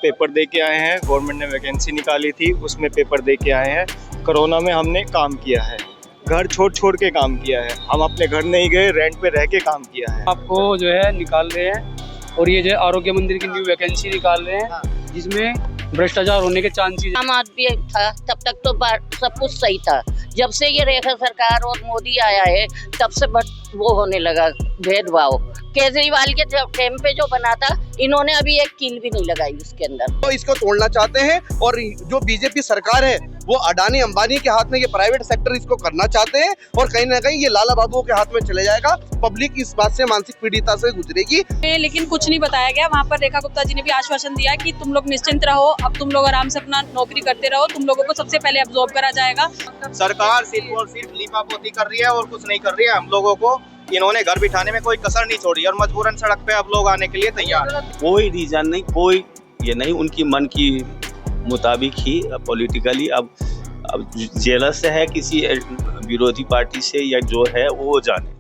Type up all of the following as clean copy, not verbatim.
Paper दे के आए हैं, गवर्नमेंट ने वैकेंसी निकाली थी, उसमें पेपर दे के आए हैं। कोरोना में हमने काम किया है, घर छोड़ के काम किया है। हम अपने घर नहीं गए, रेंट पे रह के काम किया है। आपको जो है निकाल रहे हैं और ये जो आरोग्य मंदिर की न्यू वैकेंसी निकाल रहे हैं जिसमें भ्रष्टाचार होने के चांसेस। आम आदमी था तब तक तो सब कुछ सही था। जब से ये रेखा सरकार और मोदी आया है तब से वो होने लगा भेदभाव। केजरीवाल के टाइम पे जो बना था, इन्होंने अभी एक कील भी नहीं लगाई उसके अंदर। तो इसको तोड़ना चाहते हैं और जो बीजेपी सरकार है वो अडानी अंबानी के हाथ में, ये प्राइवेट सेक्टर इसको करना चाहते हैं और कहीं ना कहीं ये लाला बाबू के हाथ में चले जाएगा। पब्लिक इस बात से मानसिक पीड़िता से गुजरेगी। लेकिन कुछ नहीं बताया गया। वहाँ पर रेखा गुप्ता जी ने भी आश्वासन दिया कि तुम लोग निश्चिंत रहो, अब तुम लोग आराम से अपना नौकरी करते रहो, तुम लोगों को सबसे पहले अब्जॉर्ब करा जाएगा। सरकार सिर्फ और सिर्फ लीपापोती कर रही है और कुछ नहीं कर रही है। हम लोगों को इन्होंने घर बिठाने में कोई कसर नहीं छोड़ी और मजबूरन सड़क पे अब लोग आने के लिए तैयार हैं। कोई रीजन नहीं, कोई ये नहीं, उनकी मन की मुताबिक ही पॉलिटिकली अब जेलस है किसी विरोधी पार्टी से या जो है वो जाने।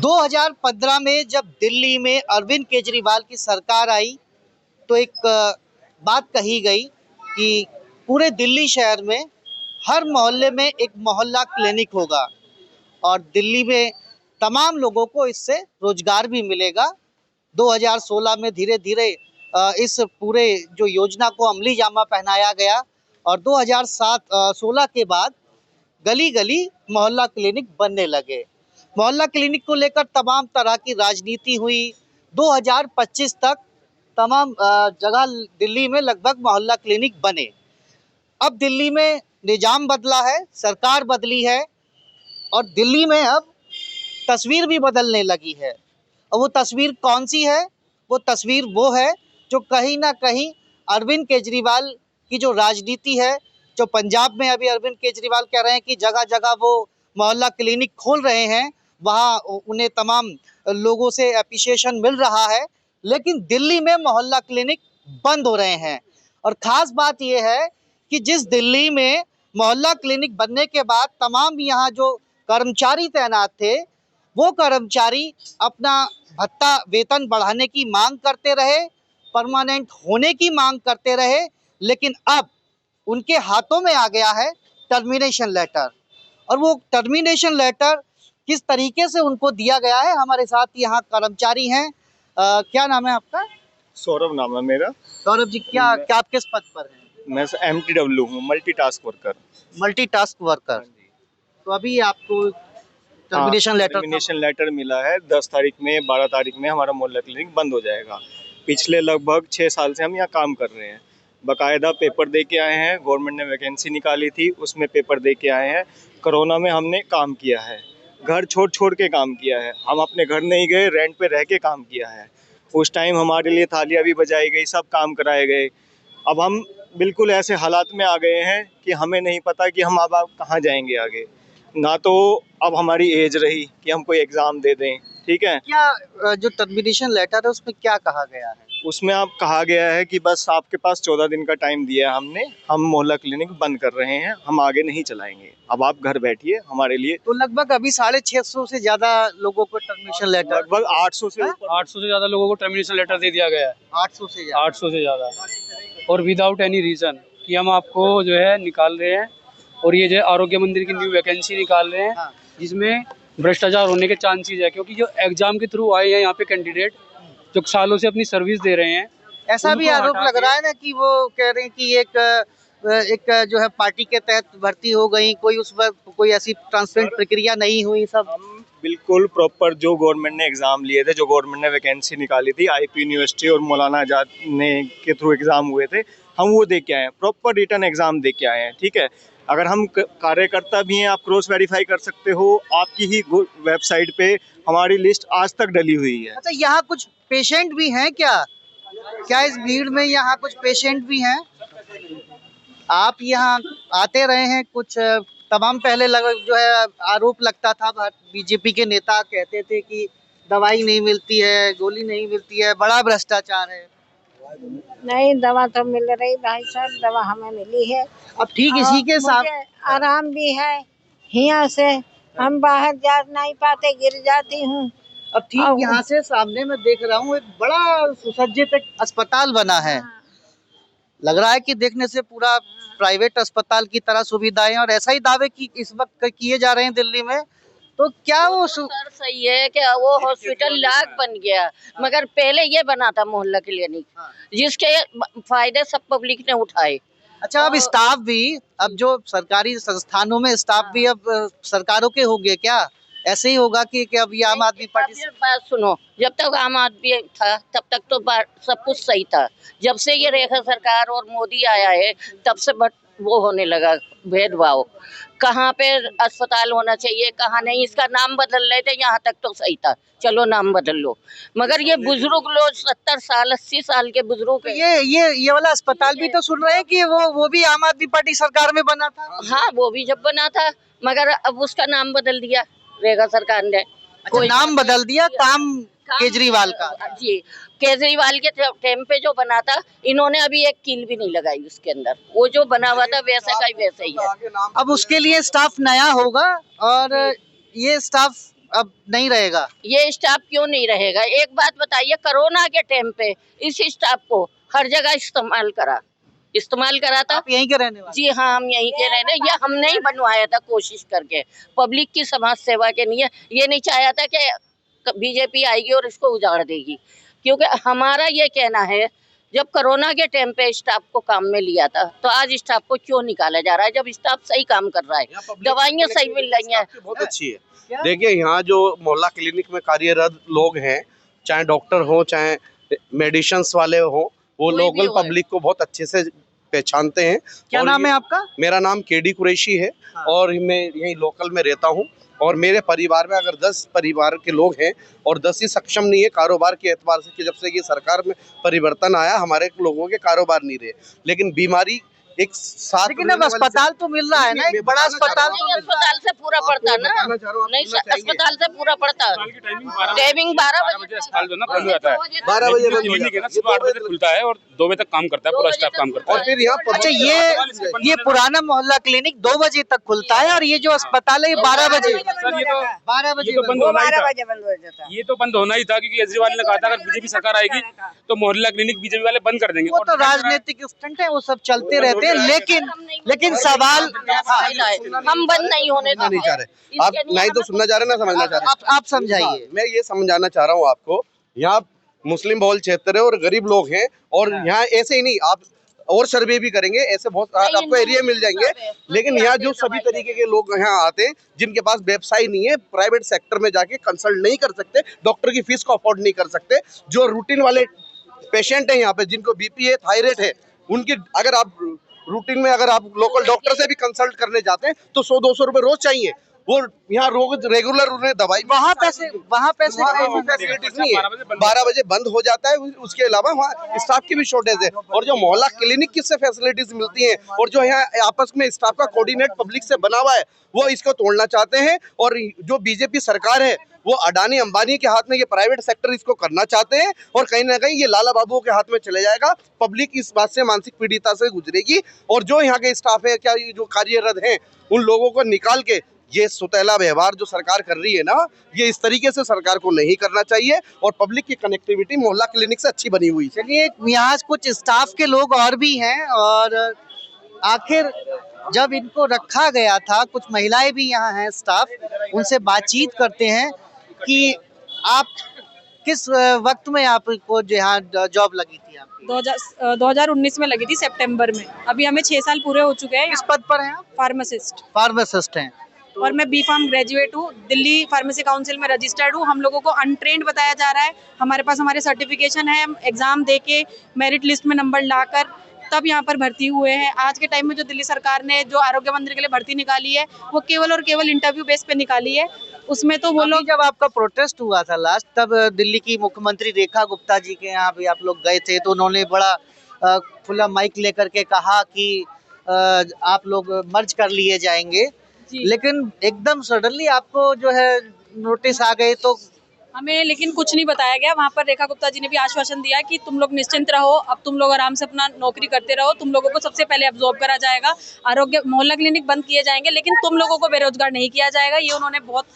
2015 में जब दिल्ली में अरविंद केजरीवाल की सरकार आई तो एक बात कही गई कि पूरे दिल्ली शहर में हर मोहल्ले में एक मोहल्ला क्लिनिक होगा और दिल्ली में तमाम लोगों को इससे रोजगार भी मिलेगा। 2016 में धीरे धीरे इस पूरे जो योजना को अमली जामा पहनाया गया और 2016 के बाद गली गली मोहल्ला क्लिनिक बनने लगे। मोहल्ला क्लिनिक को लेकर तमाम तरह की राजनीति हुई। 2025 तक तमाम जगह दिल्ली में लगभग मोहल्ला क्लिनिक बने। अब दिल्ली में निजाम बदला है, सरकार बदली है और दिल्ली में अब तस्वीर भी बदलने लगी है। और वो तस्वीर कौन सी है? वो तस्वीर वो है जो कहीं ना कहीं अरविंद केजरीवाल की जो राजनीति है, जो पंजाब में अभी अरविंद केजरीवाल कह रहे हैं कि जगह जगह वो मोहल्ला क्लिनिक खोल रहे हैं, वहाँ उन्हें तमाम लोगों से एप्रिसिएशन मिल रहा है, लेकिन दिल्ली में मोहल्ला क्लिनिक बंद हो रहे हैं। और ख़ास बात यह है कि जिस दिल्ली में मोहल्ला क्लिनिक बनने के बाद तमाम यहाँ जो कर्मचारी तैनात थे, वो कर्मचारी अपना भत्ता वेतन बढ़ाने की मांग करते रहे, परमानेंट होने की मांग करते रहे, लेकिन अब उनके हाथों में आ गया है टर्मिनेशन लेटर। और वो टर्मिनेशन लेटर किस तरीके से उनको दिया गया है, हमारे साथ यहाँ कर्मचारी हैं। क्या नाम है आपका? सौरभ नाम है मेरा। सौरभ जी, क्या आप किस पद पर हैं? मैं MTW हूँ, मल्टीटास्क वर्कर। Multitask worker. तो अभी आपको टर्मिनेशन लेटर मिला है। 10 तारीख में, 12 तारीख में हमारा मोहल्ला क्लिनिक बंद हो जाएगा। पिछले लगभग 6 साल से हम यहाँ काम कर रहे हैं। बाकायदा पेपर दे के आए हैं, गवर्नमेंट ने वैकेंसी निकाली थी, उसमें पेपर दे के आए हैं। कोरोना में हमने काम किया है, घर छोड़ के काम किया है। हम अपने घर नहीं गए, रेंट पे रह के काम किया है। उस टाइम हमारे लिए थालियाँ भी बजाई गई, सब काम कराए गए। अब हम बिल्कुल ऐसे हालात में आ गए हैं कि हमें नहीं पता कि हम अब कहाँ जाएंगे आगे। ना तो अब हमारी एज रही कि हम कोई एग्ज़ाम दे दें, ठीक है। क्या जो टर्मिनेशन लेटर है उसमें क्या कहा गया है? उसमें अब कहा गया है कि बस आपके पास 14 दिन का टाइम दिया है हमने, हम मोहल्ला क्लिनिक बंद कर रहे हैं, हम आगे नहीं चलाएंगे, अब आप घर बैठिए हमारे लिए। तो लगभग अभी 650 से ज़्यादा लोगों को टर्मिनेशन लेटर, लगभग 800 से ज़्यादा लोगों को टर्मिनेशन लेटर दे दिया गया है। 800 से ज़्यादा और विदाउट एनी रीज़न कि हम आपको जो है निकाल रहे हैं और ये जो आरोग्य मंदिर की न्यू वैकेंसी निकाल रहे हैं जिसमें भ्रष्टाचार होने के चांसेस है। क्योंकि जो एग्जाम के थ्रू आए हैं यहाँ पे कैंडिडेट जो सालों से अपनी सर्विस दे रहे हैं, ऐसा भी आरोप लग रहा है ना कि वो कह रहे हैं कि एक जो है पार्टी के तहत भर्ती हो गई, कोई उस पर कोई ऐसी ट्रांसपेरेंट प्रक्रिया नहीं हुई। सब हम बिल्कुल प्रॉपर जो गवर्नमेंट ने एग्ज़ाम लिए थे, जो गवर्नमेंट ने वैकेंसी निकाली थी, IP यूनिवर्सिटी और मौलाना आज़ाद ने के थ्रू एग्ज़ाम हुए थे, हम वो दे के आए हैं, प्रॉपर रिटर्न एग्ज़ाम दे के आए हैं, ठीक है। अगर हम कार्यकर्ता भी हैं, आप क्रॉस वेरीफाई कर सकते हो, आपकी ही वेबसाइट पे हमारी लिस्ट आज तक डली हुई है। अच्छा, यहाँ कुछ पेशेंट भी हैं क्या इस भीड़ में यहाँ कुछ पेशेंट भी हैं? आप यहाँ आते रहे हैं, कुछ तमाम पहले जो है आरोप लगता था, बीजेपी के नेता कहते थे कि दवाई नहीं मिलती है, गोली नहीं मिलती है, बड़ा भ्रष्टाचार है। नहीं, दवा तो मिल रही भाई साहब, दवा हमें मिली है। अब ठीक इसी के साथ आराम भी है। यहाँ से हम बाहर जा नहीं पाते, गिर जाती हूँ। अब ठीक यहाँ से सामने में देख रहा हूँ एक बड़ा सुसज्जित एक अस्पताल बना है। लग रहा है कि देखने से पूरा प्राइवेट अस्पताल की तरह सुविधाएं, और ऐसा ही दावे की इस वक्त किए जा रहे हैं दिल्ली में। तो क्या वो सर सही है कि वो हॉस्पिटल लाख बन गया, मगर पहले ये बना था मोहल्ला क्लिनिक, जिसके फायदे सब पब्लिक ने उठाए। अच्छा, अब स्टाफ भी, अब जो सरकारी संस्थानों में स्टाफ भी अब सरकारों के हो गए क्या? ऐसे ही होगा कि अब ये आम आदमी पार्टी बात सुनो, जब तक आम आदमी था तब तक तो सब कुछ सही था। जब से ये रेखा सरकार और मोदी आया है तब से वो होने लगा भेदभाव, कहाँ पे अस्पताल होना चाहिए कहाँ नहीं, इसका नाम बदल रहे थे, यहाँ तक तो सही था, चलो नाम बदल लो, मगर ये बुजुर्ग लोग 70 साल 80 साल के बुजुर्ग, ये वाला अस्पताल भी तो सुन रहे हैं कि वो भी आम आदमी पार्टी सरकार में बना था। हाँ, वो भी जब बना था, मगर अब उसका नाम बदल दिया रेखा सरकार ने। अच्छा, नाम बदल दिया, काम केजरीवाल का। जी, केजरीवाल के टाइम पे जो बना था, इन्होंने अभी एक कील भी नहीं लगाई उसके अंदर, वो जो बना हुआ था वैसा का वैसा ही है। अब उसके लिए स्टाफ नया होगा और ये स्टाफ अब नहीं रहेगा। ये स्टाफ क्यों नहीं रहेगा? एक बात बताइए, कोरोना के टाइम पे इस स्टाफ को हर जगह इस्तेमाल करा था। आप यहीं के रहने वाले? जी हाँ, हम यहीं के रहने, ये हमने ही बनवाया था कोशिश करके, पब्लिक की समाज सेवा के लिए। ये नहीं चाहा था कि बीजेपी आएगी और इसको उजाड़ देगी, क्योंकि हमारा ये कहना है, जब कोरोना के टाइम पे स्टाफ को काम में लिया था तो आज स्टाफ को क्यों निकाला जा रहा है, जब स्टाफ सही काम कर रहा है, दवाइयाँ सही मिल रही हैं। बहुत अच्छी है। देखिए, यहाँ जो मोहल्ला क्लिनिक में कार्यरत लोग हैं, चाहे डॉक्टर हो चाहे मेडिसिन्स वाले हो, वो लोकल पब्लिक को बहुत अच्छे से पहचानते हैं। क्या नाम है आपका? मेरा नाम केडी कुरैशी है और मैं यहीं लोकल में रहता हूँ। और मेरे परिवार में अगर 10 परिवार के लोग हैं और 10 ही सक्षम नहीं है कारोबार के एतबार से, कि जब से ये सरकार में परिवर्तन आया हमारे लोगों के कारोबार नहीं रहे, लेकिन बीमारी एक साथ। लेकिन अब अस्पताल तो मिल रहा है ना, एक बड़ा अस्पताल। नहीं, अस्पताल से पूरा पड़ता ना, नहीं अस्पताल से पूरा पड़ता। टाइमिंग 12 बजे अस्पताल जो ना बंद हो जाता है, 12 बजे बंद हो क्लिनिक है ना, जाता है। सुबह 8 बजे खुलता है और 2 बजे तक काम करता है, पूरा स्टाफ काम करता है। और फिर यहाँ अच्छा, ये पुराना मोहल्ला क्लिनिक 2 बजे तक खुलता है और ये जो अस्पताल है ये 12 बजे। सर ये तो 12 बजे तो बंद होना ही था, बंद हो जाता है। ये तो बंद होना ही था, क्योंकि केजरीवाल ने कहा था अगर बीजेपी सरकार आएगी तो मोहल्ला क्लिनिक बीजेपी वाले बंद कर देंगे। वो तो राजनीतिक स्टंट है, वो सब चलते रहते हैं, लेकिन सवाल हम बंद नहीं होने नहीं चाह रहे आप, नहीं तो सुनना चाह रहे ना समझना चाह रहे। आप समझाइए। मैं ये समझाना चाह रहा हूँ आपको, यहाँ मुस्लिम बहुल क्षेत्र है और गरीब लोग हैं, और यहाँ ऐसे ही नहीं, आप और सर्वे भी करेंगे, ऐसे बहुत आपको एरिया मिल जाएंगे। लेकिन यहाँ जो सभी तरीके के लोग यहाँ आते हैं, जिनके पास व्यवसाय नहीं है, प्राइवेट सेक्टर में जाके कंसल्ट नहीं कर सकते, डॉक्टर की फीस को अफोर्ड नहीं कर सकते, जो रूटीन वाले पेशेंट हैं यहाँ पे, जिनको बीपी है, थायराइड है, उनकी अगर आप रूटीन में अगर आप लोकल डॉक्टर से भी कंसल्ट करने जाते हैं तो 100-200 रुपए रोज चाहिए। वो यहाँ रोज रेगुलर उन्हें दवाई, वहाँ फैसिलिटीज नहीं है। 12 बजे बंद हो जाता है। उसके अलावा वहाँ स्टाफ की भी शॉर्टेज है, और जो मोहल्ला क्लिनिक किससे फैसिलिटीज मिलती हैं, और जो यहाँ आपस में स्टाफ का कोऑर्डिनेट पब्लिक से बना हुआ है, वो इसको तोड़ना चाहते हैं। और जो बीजेपी सरकार है वो अडानी अंबानी के हाथ में, ये प्राइवेट सेक्टर इसको करना चाहते हैं, और कहीं ना कहीं ये लाला बाबू के हाथ में चले जाएगा। पब्लिक इस बात से मानसिक पीड़िता से गुजरेगी, और जो यहाँ के स्टाफ है, क्या जो कार्यरत हैं, उन लोगों को निकाल के ये सुतैला व्यवहार जो सरकार कर रही है ना, ये इस तरीके से सरकार को नहीं करना चाहिए। और पब्लिक की कनेक्टिविटी मोहल्ला क्लिनिक से अच्छी बनी हुई है। चलिए, यहाँ कुछ स्टाफ के लोग और भी हैं, और आखिर जब इनको रखा गया था, कुछ महिलाएं भी यहाँ हैं स्टाफ, उनसे बातचीत करते हैं कि आप किस वक्त में आपको जो यहाँ जॉब लगी थी? आप 2019 में लगी थी, सितंबर में। अभी हमें 6 साल पूरे हो चुके हैं। किस पद पर हैं आप? फार्मासिस्ट हैं। और मैं B.Pharm ग्रेजुएट हूँ, दिल्ली फार्मेसी काउंसिल में रजिस्टर्ड हूँ। हम लोगों को अनट्रेंड बताया जा रहा है। हमारे पास हमारे सर्टिफिकेशन है, हम एग्जाम दे के मेरिट लिस्ट में नंबर लाकर तब यहाँ पर भर्ती हुए हैं। आज के टाइम में जो दिल्ली सरकार ने जो आरोग्य मंत्री के लिए भर्ती निकाली है, वो केवल और केवल इंटरव्यू बेस पे निकाली है। उसमें तो वो लोग, जब आपका प्रोटेस्ट हुआ था लास्ट, तब दिल्ली की मुख्यमंत्री रेखा गुप्ता जी के यहाँ भी आप लोग गए थे, तो उन्होंने बड़ा खुला माइक लेकर के कहा कि आप लोग मर्ज कर लिए जाएंगे, लेकिन एकदम सडनली आपको जो है नोटिस आ गए। तो हमें लेकिन कुछ नहीं बताया गया। वहाँ पर रेखा गुप्ता जी ने भी आश्वासन दिया कि तुम लोग निश्चिंत रहो, अब तुम लोग आराम से अपना नौकरी करते रहो, तुम लोगों को सबसे पहले अब्जॉर्ब करा जाएगा, आरोग्य मोहल्ला क्लिनिक बंद किए जाएंगे, लेकिन तुम लोगों को बेरोजगार नहीं किया जाएगा। ये उन्होंने बहुत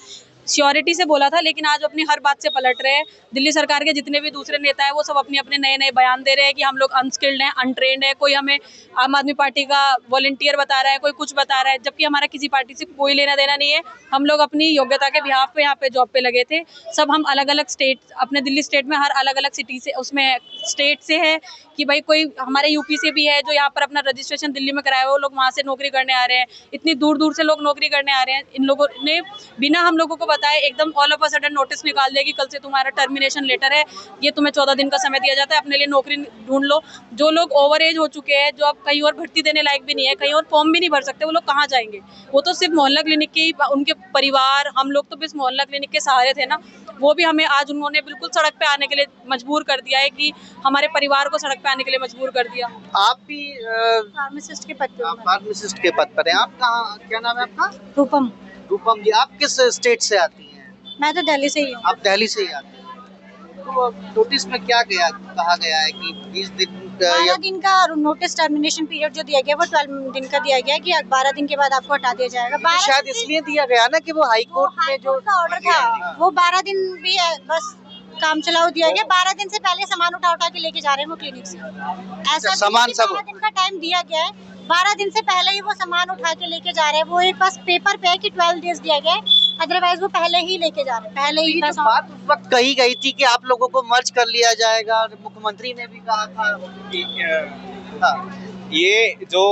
श्योरिटी से बोला था, लेकिन आज अपनी हर बात से पलट रहे हैं। दिल्ली सरकार के जितने भी दूसरे नेता हैं वो सब अपने अपने नए नए बयान दे रहे हैं कि हम लोग अनस्किल्ड हैं, अनट्रेंड है। कोई हमें आम आदमी पार्टी का वॉलंटियर बता रहा है, कोई कुछ बता रहा है, जबकि हमारा किसी पार्टी से कोई लेना देना नहीं है। हम लोग अपनी योग्यता के बिहाफ पे यहाँ पे जॉब पे लगे थे। सब हम अलग अलग स्टेट, अपने दिल्ली स्टेट में हर अलग अलग सिटी से, उसमें स्टेट से है कि भाई कोई हमारे यूपी से भी है जो यहाँ पर अपना रजिस्ट्रेशन दिल्ली में कराया, वो लोग वहाँ से नौकरी करने आ रहे हैं। इतनी दूर दूर से लोग नौकरी करने आ रहे हैं। इन लोगों ने बिना हम लोगों को बताए एकदम all of a sudden notice निकाल दिया कि कल से तुम्हारा टर्मिनेशन लेटर है, ये तुम्हें 14 दिन का समय दिया जाता है, अपने लिए नौकरी ढूंढ लो। जो लोग ओवर एज हो चुके हैं, जो अब कहीं और भर्ती देने लायक भी नहीं है, कहीं और फॉर्म भी नहीं भर सकते, वो लोग कहाँ जाएंगे? वो तो सिर्फ मोहल्ला क्लिनिक के ही, उनके परिवार, हम लोग तो बस मोहल्ला क्लिनिक के सहारे थे ना। वो भी हमें आज उन्होंने बिल्कुल सड़क पे आने के लिए मजबूर कर दिया है कि हमारे परिवार को सड़क पे आने के लिए मजबूर कर दिया। आप भी फार्मासिस्ट के पद पे हूँ। फार्मासिस्ट के पद पर हैं। आप कहाँ, क्या नाम है आपका? रूपम। रूपम जी, आप किस स्टेट से आती हैं? मैं तो दिल्ली से ही हूँ। आप दिल्ली से ही आती हैं। तो नोटिस में क्या कहा गया है कि 20 दिन 12 दिन का नोटिस टर्मिनेशन पीरियड जो दिया गया वो 12 दिन का दिया गया है कि 12 दिन के बाद आपको हटा दिया जाएगा। तो शायद इसलिए दिया गया ना कि वो हाई कोर्ट में जो ऑर्डर था वो 12 दिन भी है, बस काम चलाओ दिया गया। 12 दिन से पहले सामान उठा के लेके जा रहे हैं वो क्लिनिक से। ऐसा सामान सब 12 दिन का टाइम दिया गया है, 12 दिन से पहले ही वो सामान उठा के लेके जा रहे हैं। वो एक बस पेपर पे है कि 12 डेज दिया गया है, अदरवाइज वो पहले ही लेके जा रहे हैं। पहले ही तो बात उस वक्त कही गई थी कि आप लोगों को मर्ज कर लिया जाएगा, और मुख्यमंत्री ने भी कहा था ये जो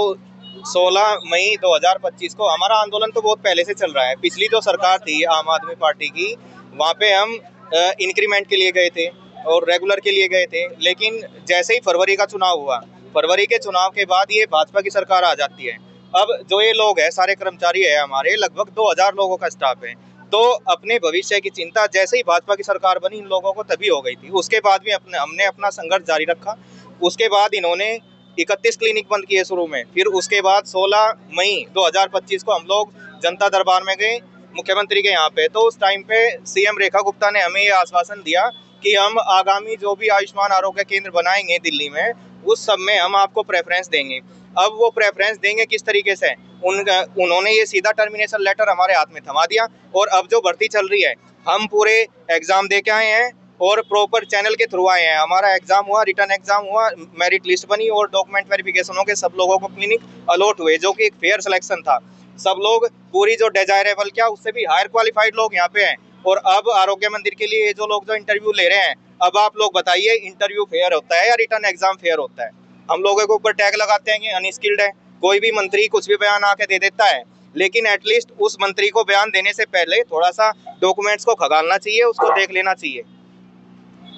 16 मई 2025 को हमारा आंदोलन तो बहुत पहले से चल रहा है। पिछली जो सरकार थी आम आदमी पार्टी की, वहाँ पे हम इंक्रीमेंट के लिए गए थे और रेगुलर के लिए गए थे, लेकिन जैसे ही फरवरी का चुनाव हुआ, फरवरी के चुनाव के बाद ये भाजपा की सरकार आ जाती है। अब जो ये लोग हैं, सारे कर्मचारी है हमारे, लगभग 2000 लोगों का स्टाफ है। तो अपने भविष्य की चिंता जैसे ही भाजपा की सरकार बनी इन लोगों को तभी हो गई थी। उसके बाद भी हमने अपना संघर्ष जारी रखा। उसके बाद इन्होंने 31 क्लिनिक बंद किए शुरू में, फिर उसके बाद 16 मई 2025 को हम लोग जनता दरबार में गए मुख्यमंत्री के यहाँ पे। तो उस टाइम पे सीएम रेखा गुप्ता ने हमें ये आश्वासन दिया कि हम आगामी जो भी आयुष्मान आरोग्य केंद्र बनाएंगे दिल्ली में, उस सब में हम आपको प्रेफरेंस देंगे। अब वो प्रेफरेंस देंगे किस तरीके से, उन्होंने ये सीधा टर्मिनेशन लेटर हमारे हाथ में थमा दिया। और अब जो भर्ती चल रही है, हम पूरे एग्जाम दे के आए हैं और प्रॉपर चैनल के थ्रू आए हैं। हमारा एग्जाम हुआ, रिटर्न एग्जाम हुआ, मेरिट लिस्ट बनी और डॉक्यूमेंट वेरिफिकेशन हो के सब लोगों को क्लिनिक अलॉट हुए, जो कि एक फेयर सिलेक्शन था। सब लोग पूरी जो डिजायरेबल, क्या उससे भी हायर क्वालिफाइड लोग यहाँ पे हैं। और अब आरोग्य मंदिर के लिए जो लोग जो इंटरव्यू ले रहे हैं, अब आप लोग बताइए, इंटरव्यू फेयर होता है या रिटर्न एग्जाम फेयर होता है? हम लोगों के ऊपर टैग लगाते हैं कि अनस्किल्ड है। कोई भी मंत्री कुछ भी बयान आके दे देता है, लेकिन एटलीस्ट उस मंत्री को बयान देने से पहले थोड़ा सा डॉक्यूमेंट्स को खंगालना चाहिए, उसको देख लेना चाहिए।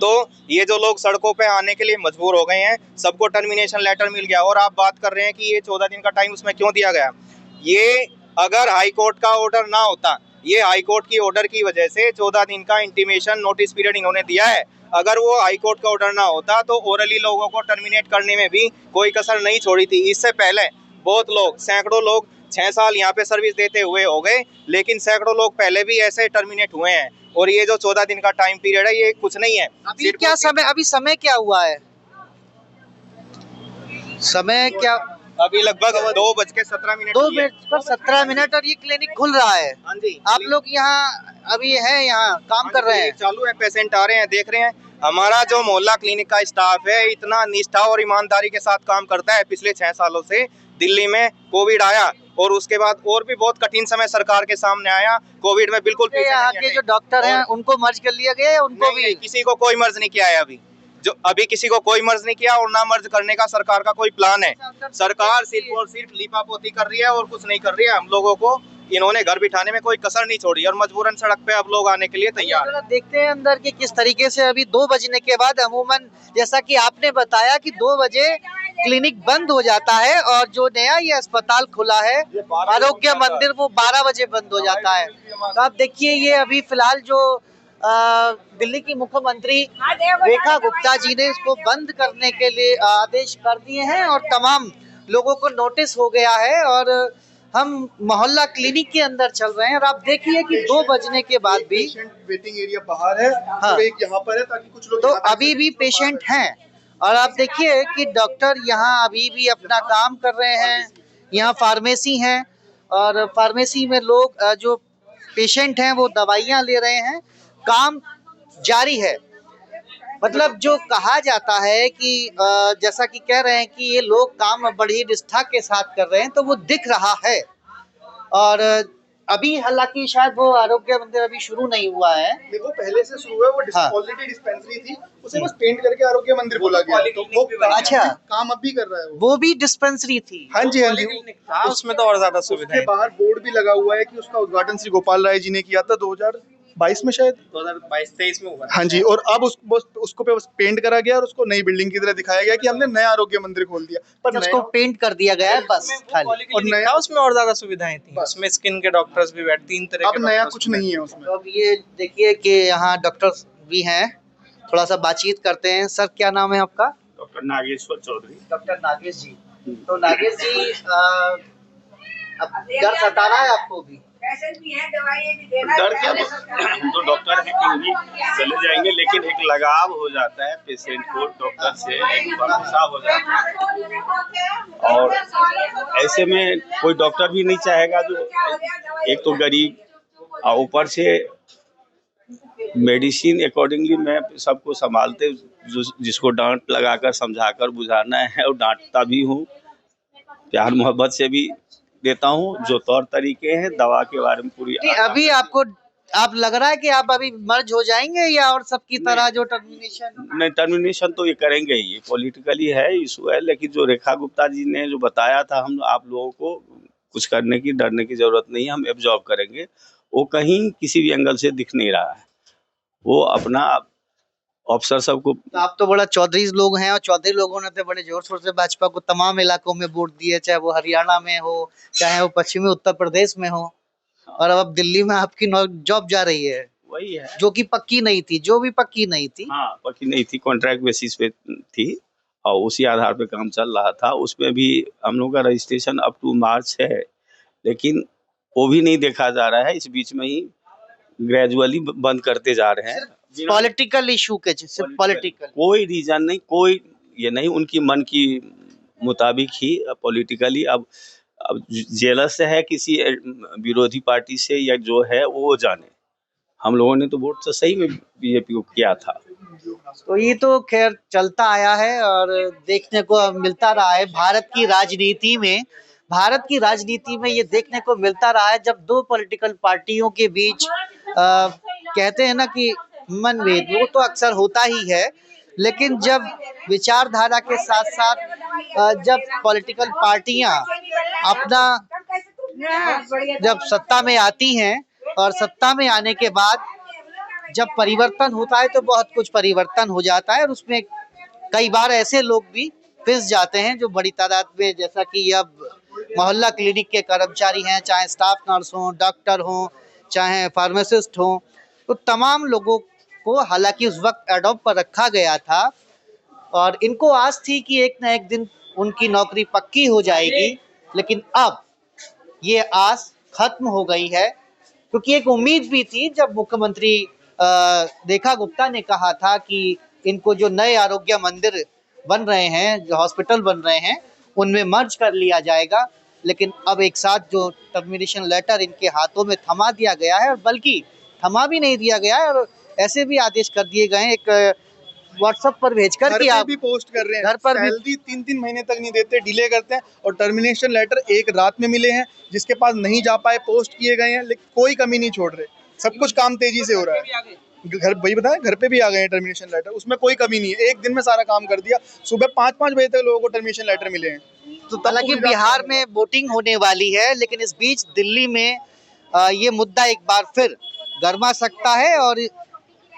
तो ये जो लोग सड़कों पे आने के लिए मजबूर हो गए हैं, सबको टर्मिनेशन लेटर मिल गया। और आप बात कर रहे हैं कि ये 14 दिन का टाइम उसमें क्यों दिया गया? ये अगर हाई कोर्ट का ऑर्डर ना होता, ये हाई कोर्ट की ऑर्डर की वजह से 14 दिन का इंटीमेशन नोटिस पीरियड इन्होंने दिया है। अगर वो हाई कोर्ट का ऑर्डर ना होता तो ओरली लोगों को टर्मिनेट करने में भी कोई कसर नहीं छोड़ी थी। इससे पहले बहुत लोग, सैकड़ों लोग 6 साल यहाँ पे सर्विस देते हुए हो गए, लेकिन सैकड़ों लोग पहले भी ऐसे टर्मिनेट हुए हैं। और ये जो 14 दिन का टाइम पीरियड है, ये कुछ नहीं है। अभी क्या समय, अभी समय क्या हुआ है? समय क्या? अभी लगभग 2:17 2:17 और ये क्लिनिक खुल रहा है। हाँ जी, आप लोग यहाँ अभी हैं, यहाँ काम कर रहे हैं? चालू है, पेशेंट आ रहे हैं, देख रहे हैं। हमारा जो मोहल्ला क्लिनिक का स्टाफ है, इतना निष्ठा और ईमानदारी के साथ काम करता है। पिछले 6 सालों से दिल्ली में कोविड आया और उसके बाद और भी बहुत कठिन समय सरकार के सामने आया। कोविड में बिल्कुल यहाँ के जो डॉक्टर हैं उनको मर्ज कर लिया गया है? उनको भी किसी को कोई मर्ज नहीं किया है अभी किसी को कोई मर्ज नहीं किया और ना मर्ज करने का सरकार का कोई प्लान है। सरकार सिर्फ और सिर्फ लीपापोती कर रही है और कुछ नहीं कर रही है। हम लोगों को इन्होंने घर बिठाने में कोई कसर नहीं छोड़ी और मजबूरन सड़क पे अब लोग आने के लिए तैयार हैं। देखते हैं अंदर के किस तरीके से। अभी 2 बजने के बाद अमूमन, जैसा कि आपने बताया कि 2 बजे क्लिनिक बंद हो जाता है और जो नया ये अस्पताल खुला है आरोग्य मंदिर, वो 12 बजे बंद हो जाता है। तो आप देखिए, ये अभी फिलहाल जो दिल्ली की मुख्यमंत्री रेखा गुप्ता जी ने इसको बंद करने के लिए आदेश कर दिए हैं और तमाम लोगों को नोटिस हो गया है। और हम मोहल्ला क्लिनिक के अंदर चल रहे हैं और आप देखिए कि 2 बजने के बाद भी वेटिंग एरिया बाहर है, हाँ, तो एक यहाँ पर है ताकि कुछ लोग तो अभी भी पेशेंट हैं। और आप देखिए कि डॉक्टर यहाँ अभी भी अपना काम कर रहे हैं। यहाँ फार्मेसी है और फार्मेसी में लोग जो पेशेंट हैं वो दवाइयाँ ले रहे हैं, काम जारी है। मतलब जो कहा जाता है कि जैसा कि कह रहे हैं कि ये लोग काम बड़ी निष्ठा के साथ कर रहे हैं, तो वो दिख रहा है। और अभी हालांकि शायद वो आरोग्य मंदिर अभी शुरू नहीं हुआ है, वो पहले से शुरू है। वो ऑलरेडी डिस्पेंसरी थी, उसे बस पेंट करके आरोग्य मंदिर बोला गया, तो वो अच्छा काम अब भी कर रहा है। वो भी डिस्पेंसरी थी। हाँ जी, हाँ जी, उसमें तो और ज्यादा सुविधा उसके बाहर बोर्ड भी लगा हुआ है कि उसका उद्घाटन श्री गोपाल राय जी ने किया था 2022 में, शायद 2022-23 में हुआ। हाँ जी, और अब उसको पे पेंट करा गया और उसको नई बिल्डिंग की तरह दिखाया गया कि हमने नया आरोग्य मंदिर खोल दिया, पर उसको पेंट कर दिया गया है बस खाली। और नया उसमें और ज्यादा सुविधाएं थी, उसमें स्किन के डॉक्टर्स भी बैठे, 3 तरह के। अब नया कुछ नहीं है उसमें। तो अब ये देखिए कि यहाँ डॉक्टर्स भी हैं, थोड़ा सा बातचीत करते हैं। सर क्या नाम है आपका? डॉक्टर नागेश्वर चौधरी। डॉक्टर नागेश जी। तो नागेश जी अब डर सता रहा है आपको भी? डर क्या, जो डॉक्टर है कहीं चले जाएंगे, लेकिन एक लगाव हो जाता है पेशेंट को डॉक्टर से, एक भरोसा हो जाता है। और ऐसे में कोई डॉक्टर भी नहीं चाहेगा जो एक तो गरीब और ऊपर से मेडिसिन अकॉर्डिंगली मैं सबको संभालते, जिसको डांट लगाकर समझाकर बुझाना है और डांटता भी हूँ, प्यार मोहब्बत से भी देता हूँ। जो तौर तरीके हैं दवा के बारे में पूरी अभी आपको आप लग रहा है कि आप अभी मर्ज हो जाएंगे या और सबकी तरह जो टर्मिनेशन? नहीं, टर्मिनेशन तो ये करेंगे ही, ये पॉलिटिकली है इशू है, लेकिन जो रेखा गुप्ता जी ने जो बताया था हम आप लोगों को, कुछ करने की डरने की जरूरत नहीं है, हम एब्जॉर्ब करेंगे। वो कहीं किसी भी एंगल से दिख नहीं रहा है, वो अपना अफसर सबको। तो आप तो बड़ा चौधरी लोग हैं, और चौधरी लोगों ने तो बड़े जोर शोर से भाजपा को तमाम इलाकों में वोट दिए, चाहे वो हरियाणा में हो, चाहे वो पश्चिमी उत्तर प्रदेश में हो, और अब दिल्ली में आपकी जॉब जा रही है। वही है जो कि पक्की नहीं थी, जो भी पक्की नहीं थी। हाँ, पक्की नहीं थी, कॉन्ट्रैक्ट बेसिस पे थी और उसी आधार पे काम चल रहा था। उसमें भी हम लोग का रजिस्ट्रेशन अप टू मार्च है, लेकिन वो भी नहीं देखा जा रहा है। इस बीच में ही ग्रेजुअली बंद करते जा रहे हैं। पॉलिटिकल इशू के, सिर्फ पॉलिटिकल, कोई रीजन नहीं, कोई ये नहीं, उनकी मन की मुताबिक ही पॉलिटिकली। अब जेलस है किसी विरोधी पार्टी से या जो है वो जाने, हम लोगों ने तो वोट तो सही में बीजेपी को किया था। तो ये तो खैर चलता आया है और देखने को मिलता रहा है भारत की राजनीति में ये देखने को मिलता रहा है, जब दो पॉलिटिकल पार्टियों के बीच कहते हैं ना कि मनभेद, वो तो अक्सर होता ही है, लेकिन जब विचारधारा के साथ साथ जब पॉलिटिकल पार्टियां अपना जब सत्ता में आती हैं और सत्ता में आने के बाद जब परिवर्तन होता है तो बहुत कुछ परिवर्तन हो जाता है, और उसमें कई बार ऐसे लोग भी पिस जाते हैं जो बड़ी तादाद में, जैसा कि अब मोहल्ला क्लिनिक के कर्मचारी हैं, चाहे स्टाफ नर्स हों, डॉक्टर हों, चाहे फार्मासिस्ट हों, तो तमाम लोगों को हालांकि उस वक्त एडॉप्ट पर रखा गया था और इनको आस थी कि एक न एक दिन उनकी नौकरी पक्की हो जाएगी, लेकिन अब ये आस खत्म हो गई है। क्योंकि एक उम्मीद भी थी जब मुख्यमंत्री रेखा गुप्ता ने कहा था कि इनको जो नए आरोग्य मंदिर बन रहे हैं, जो हॉस्पिटल बन रहे हैं, उनमें मर्ज कर लिया जाएगा, लेकिन अब एक साथ जो टर्मिनेशन लेटर इनके हाथों में थमा दिया गया है, और बल्कि थमा भी नहीं दिया गया है और ऐसे भी आदेश कर दिए गए हैं एक व्हाट्सएप पर भेजकर कि आप भी पोस्ट कर रहे हैं, घर पर सैलरी 3-3 महीने तक नहीं देते, डिले करते हैं, और टर्मिनेशन लेटर एक रात में मिले हैं, जिसके पास नहीं जा पाए, पोस्ट किए गए हैं, लेकिन कोई कमी नहीं छोड़ रहे, सब कुछ काम तेजी से हो रहा है। घर वही बताया, घर पे भी आ गए हैं टर्मिनेशन लेटर, उसमें कोई कमी नहीं है, एक दिन में सारा काम कर दिया। सुबह 5-5 बजे तक लोगों को टर्मिनेशन लेटर मिले हैं। तो हालांकि बिहार में वोटिंग होने वाली है, लेकिन इस बीच दिल्ली में ये मुद्दा एक बार फिर गर्मा सकता है और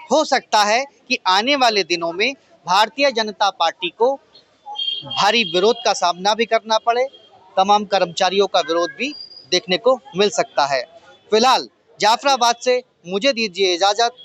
हो सकता है कि आने वाले दिनों में भारतीय जनता पार्टी को भारी विरोध का सामना भी करना पड़े, तमाम कर्मचारियों का विरोध भी देखने को मिल सकता है। फिलहाल जाफराबाद से मुझे दीजिए इजाजत।